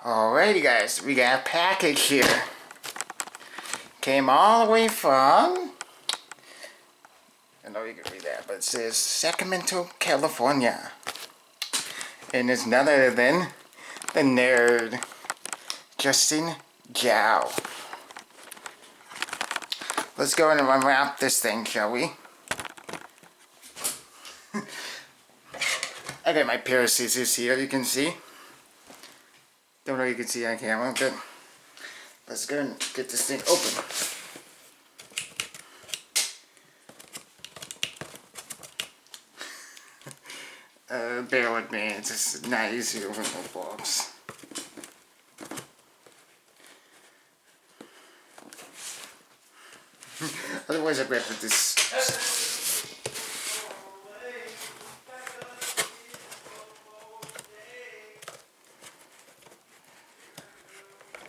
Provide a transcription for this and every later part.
Alrighty guys, we got a package here. Came all the way from, I know you can read that, but it says Sacramento, California. And it's none other than the nerd, Justin Zhao. Let's go and unwrap this thing, shall we? I got my pair of scissors here, you can see. Don't know if you can see on camera, but let's go and get this thing open. Bear with me, it's just not easy to open the box. Otherwise I'd rather this.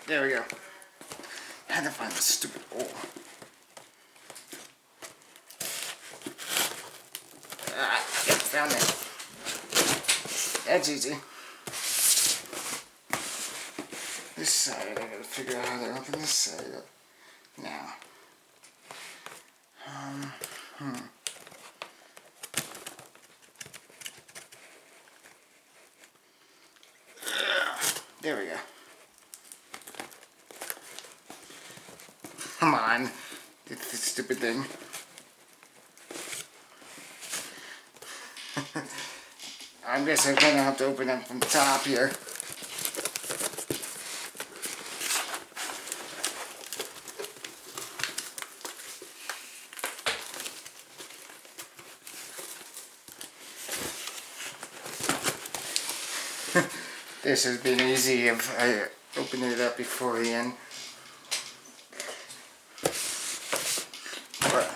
There we go. I had to find this stupid hole. Yep, found it. That's easy. This side, I gotta figure out how to open this side up now. There we go. Come on, it's this stupid thing. I guess I'm gonna have to open it from the top here. This has been easy if I open it up beforehand. But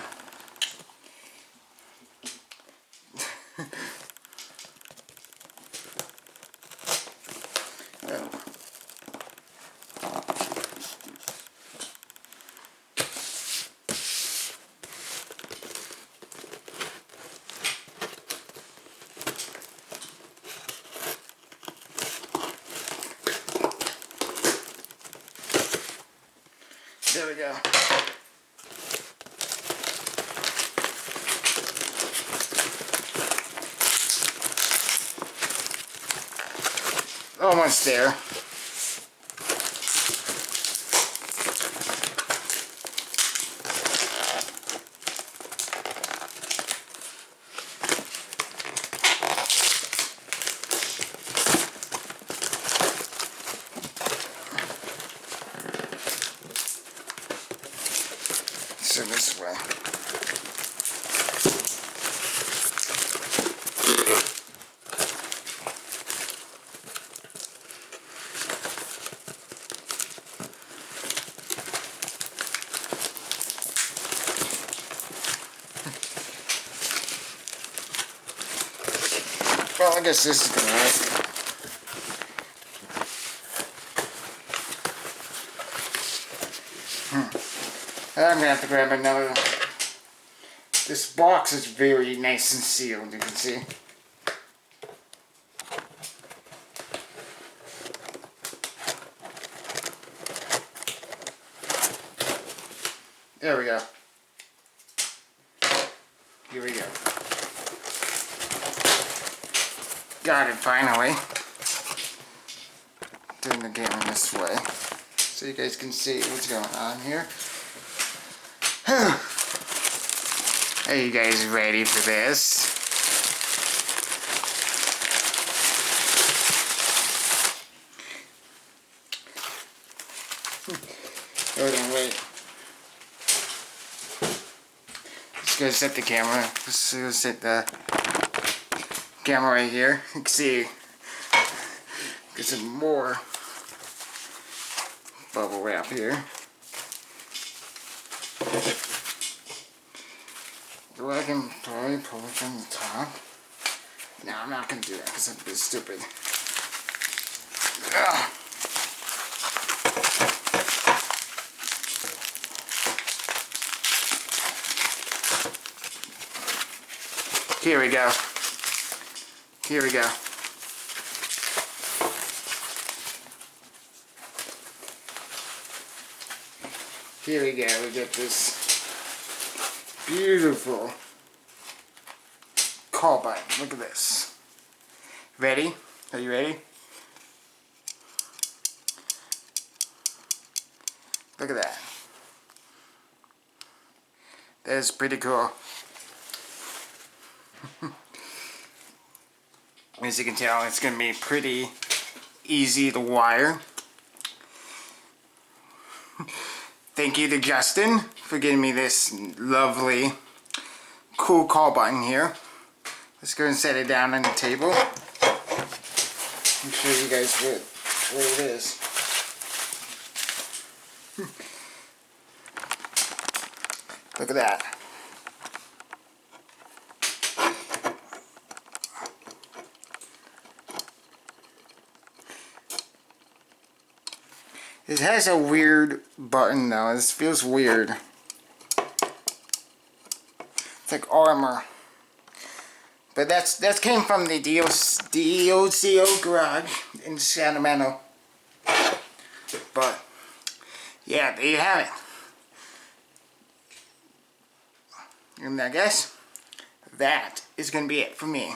there we go. Almost there. So this way. Well, I guess this is gonna work. I'm gonna have to grab another. This box is very nice and sealed, you can see. There we go. Here we go. Got it finally. Turn the camera this way so you guys can see what's going on here. Are you guys ready for this? Hold on, wait. Just gonna set the camera. Just gonna set the camera right here. You can see get some more bubble wrap here. So I can probably pull it from the top. No, I'm not gonna do that because that'd be stupid. Ugh. Here we go. Here we go. Here we go, we get this beautiful call button. Look at this. Ready? Are you ready? Look at that. That is pretty cool. As you can tell, it's going to be pretty easy to wire. Thank you to Justin for getting me this lovely, cool call button here. Let's go and set it down on the table. I'll show you guys where it is. Look at that. It has a weird button though. This feels weird. It's like armor. But that came from the DOCO Garage in Sacramento. But yeah, there you have it. And I guess that is going to be it for me.